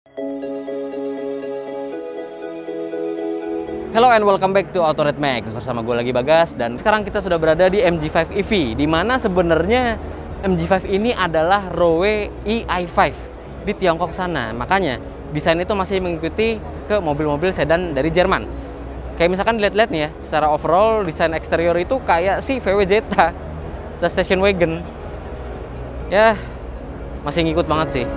Hello and welcome back to Auto Red Max. Bersama gue lagi Bagas, dan sekarang kita sudah berada di MG5 EV, di mana sebenarnya MG5 ini adalah Rowe EI5 di Tiongkok sana. Makanya desain itu masih mengikuti ke mobil-mobil sedan dari Jerman. Kayak misalkan dilihat-lihat nih ya, secara overall desain eksterior itu kayak si VW Jetta atau station wagon. Ya, masih ngikut banget sih.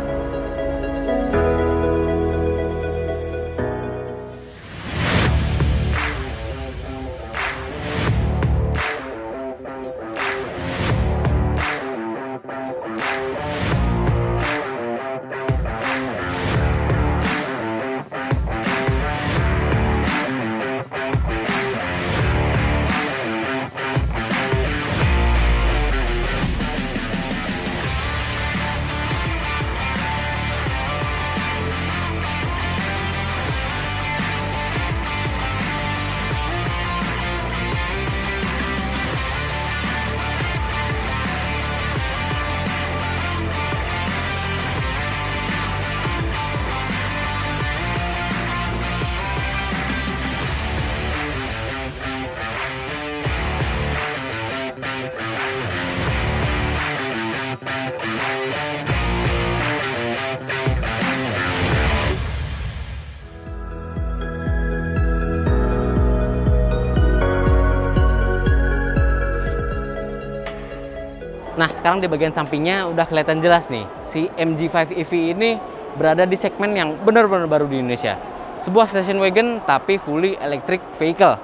Nah, sekarang di bagian sampingnya udah kelihatan jelas nih, si MG5 EV ini berada di segmen yang benar-benar baru di Indonesia. Sebuah station wagon tapi fully electric vehicle,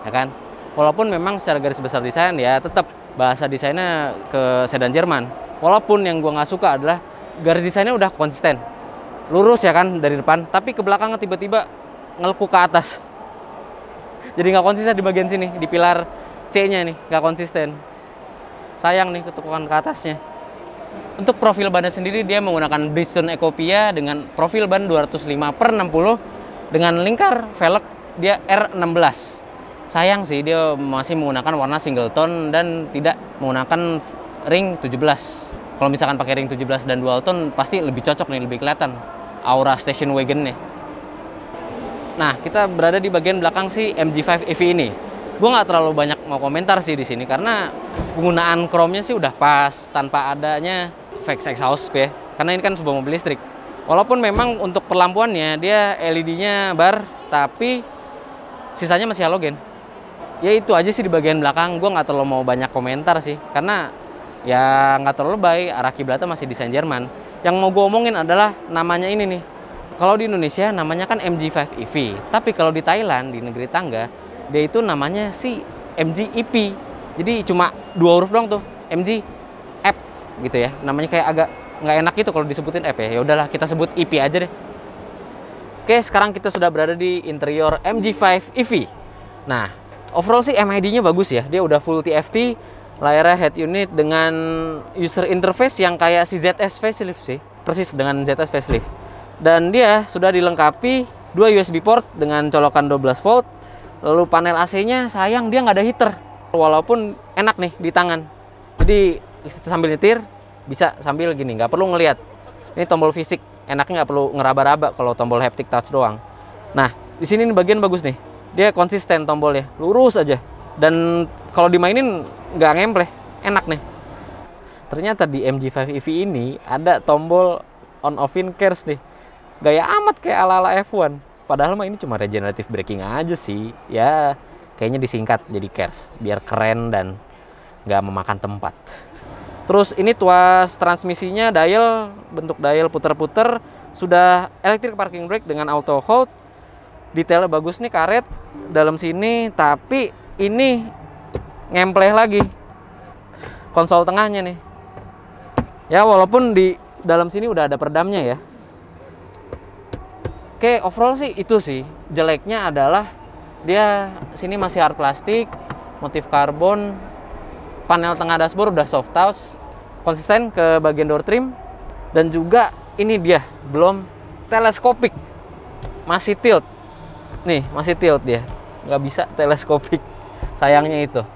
ya kan? Walaupun memang secara garis besar desain ya tetap bahasa desainnya ke sedan Jerman. Walaupun yang gua nggak suka adalah garis desainnya udah konsisten, lurus ya kan dari depan, tapi ke belakangnya tiba-tiba ngelekuk ke atas. Jadi nggak konsisten di bagian sini, di pilar C-nya nih nggak konsisten. Sayang nih ketukan ke atasnya. Untuk profil bannya sendiri dia menggunakan Bridgestone Ecopia dengan profil ban 205/60 dengan lingkar velg dia R16. Sayang sih dia masih menggunakan warna single tone dan tidak menggunakan ring 17. Kalau misalkan pakai ring 17 dan dual tone pasti lebih cocok nih, lebih kelihatan aura station wagon nih. Nah, kita berada di bagian belakang si MG5 EV ini. Gue nggak terlalu banyak mau komentar sih di sini karena penggunaan chrome-nya sih udah pas tanpa adanya fake exhaust ya. Karena ini kan sebuah mobil listrik. Walaupun memang untuk perlampuannya dia LED-nya bar, tapi sisanya masih halogen. Ya itu aja sih di bagian belakang. Gue nggak terlalu mau banyak komentar sih karena ya nggak terlalu baik. Arah kiblatnya masih desain Jerman. Yang mau gue omongin adalah namanya ini nih. Kalau di Indonesia namanya kan MG5 EV, tapi kalau di Thailand, di negeri tangga, dia itu namanya si MG EP. Jadi cuma 2 huruf doang tuh, MG F gitu ya. Namanya kayak agak nggak enak gitu kalau disebutin F ya. Ya udahlah kita sebut EP aja deh. Oke, sekarang kita sudah berada di interior MG5 EV. Nah, overall sih MID-nya bagus ya. Dia udah full TFT, layarnya head unit dengan user interface yang kayak si ZS facelift sih. Persis dengan ZS facelift. Dan dia sudah dilengkapi 2 USB port dengan colokan 12 volt. Lalu panel AC-nya sayang dia nggak ada heater. Walaupun enak nih di tangan. Jadi sambil nyetir bisa sambil gini, nggak perlu ngelihat. Ini tombol fisik, enaknya nggak perlu ngeraba-raba kalau tombol haptic touch doang. Nah, di sini nih bagian bagus nih. Dia konsisten tombolnya, lurus aja. Dan kalau dimainin nggak ngempleh, enak nih. Ternyata di MG5 EV ini ada tombol on off-in KERS nih. Gaya amat kayak ala-ala F1. Padahal mah ini cuma regenerative braking aja sih. Ya, kayaknya disingkat jadi KERS biar keren dan nggak memakan tempat. Terus ini tuas transmisinya dial, bentuk dial puter-puter, sudah electric parking brake dengan auto hold. Detailnya bagus nih karet dalam sini, tapi ini ngempleh lagi konsol tengahnya nih. Ya walaupun di dalam sini udah ada peredamnya ya. Oke, overall sih itu sih. Jeleknya adalah dia sini masih hard plastik, motif karbon, panel tengah dashboard udah soft touch, konsisten ke bagian door trim, dan juga ini dia belum teleskopik, masih tilt. Nih, masih tilt dia, nggak bisa teleskopik. Sayangnya itu.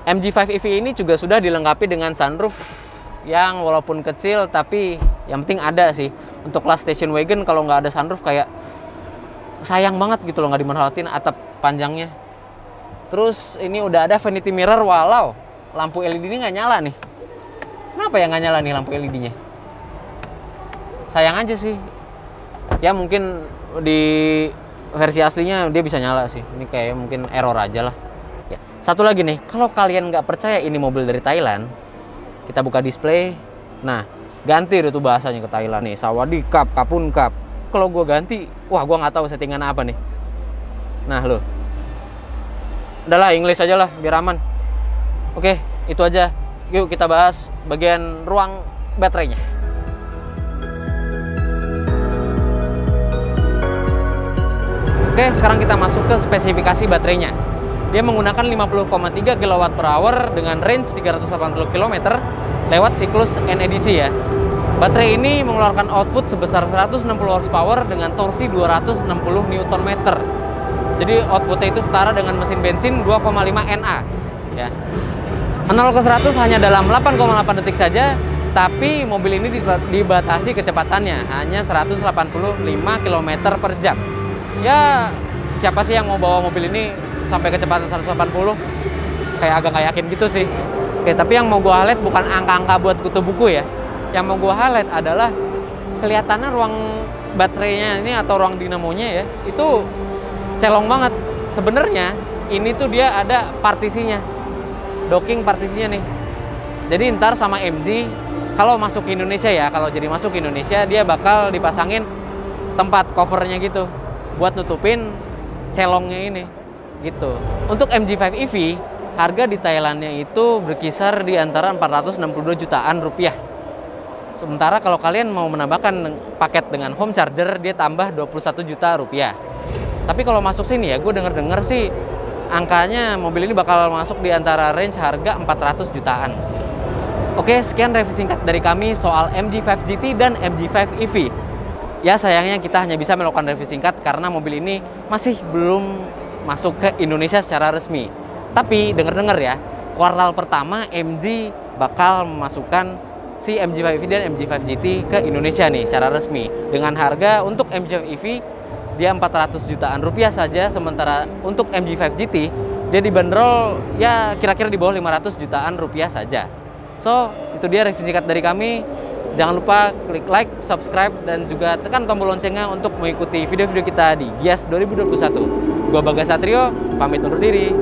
MG5 EV ini juga sudah dilengkapi dengan sunroof yang walaupun kecil tapi yang penting ada sih. Untuk kelas station wagon kalau nggak ada sunroof kayak sayang banget gitu loh, nggak dimanfaatin atap panjangnya. Terus ini udah ada vanity mirror walau lampu LED ini nggak nyala nih. Kenapa ya nggak nyala nih lampu LED-nya? Sayang aja sih. Ya mungkin di versi aslinya dia bisa nyala sih. Ini kayak mungkin error aja lah. Ya. Satu lagi nih, kalau kalian nggak percaya ini mobil dari Thailand, kita buka display. Nah, ganti deh tuh bahasanya ke Thailand nih. Sawadee Cup, Kapun Cup. Kalau gue ganti, wah gue nggak tahu settingan apa nih. Nah lo, udahlah English aja lah biar aman. Oke, itu aja. Yuk kita bahas bagian ruang baterainya. Oke, sekarang kita masuk ke spesifikasi baterainya. Dia menggunakan 50,3 kWh dengan range 380 km lewat siklus NEDC ya. Baterai ini mengeluarkan output sebesar 160 horsepower dengan torsi 260 Nm. Jadi outputnya itu setara dengan mesin bensin 2,5 NA ya. 0 ke 100 hanya dalam 8,8 detik saja, tapi mobil ini dibatasi kecepatannya hanya 185 km per jam. Ya, siapa sih yang mau bawa mobil ini sampai kecepatan 180? Kayak agak nggak yakin gitu sih. Oke, tapi yang mau gue highlight bukan angka-angka buat kutu buku ya. Yang mau gue highlight adalah kelihatannya ruang baterainya ini atau ruang dinamonya ya, itu celong banget. Sebenarnya ini tuh dia ada partisinya, docking partisinya nih. Jadi ntar sama MG kalau masuk ke Indonesia ya, kalau jadi masuk ke Indonesia dia bakal dipasangin tempat covernya gitu buat nutupin celongnya ini gitu. Untuk MG5 EV harga di Thailandnya itu berkisar di antara 462 jutaan rupiah. Sementara kalau kalian mau menambahkan paket dengan home charger, dia tambah 21 juta rupiah. Tapi kalau masuk sini ya, gue denger-denger sih angkanya mobil ini bakal masuk di antara range harga 400 jutaan sih. Oke, sekian review singkat dari kami soal MG5 GT dan MG5 EV. Ya sayangnya kita hanya bisa melakukan review singkat karena mobil ini masih belum masuk ke Indonesia secara resmi. Tapi denger-denger ya, kuartal pertama MG bakal memasukkan si MG5 EV dan MG5 GT ke Indonesia nih secara resmi. Dengan harga untuk MG5 EV dia 400 jutaan rupiah saja, sementara untuk MG5 GT dia dibanderol ya kira-kira di bawah 500 jutaan rupiah saja. So, itu dia review singkat dari kami. Jangan lupa klik like, subscribe, dan juga tekan tombol loncengnya untuk mengikuti video-video kita di Gias 2021. Gua Bagas Satrio, pamit undur diri.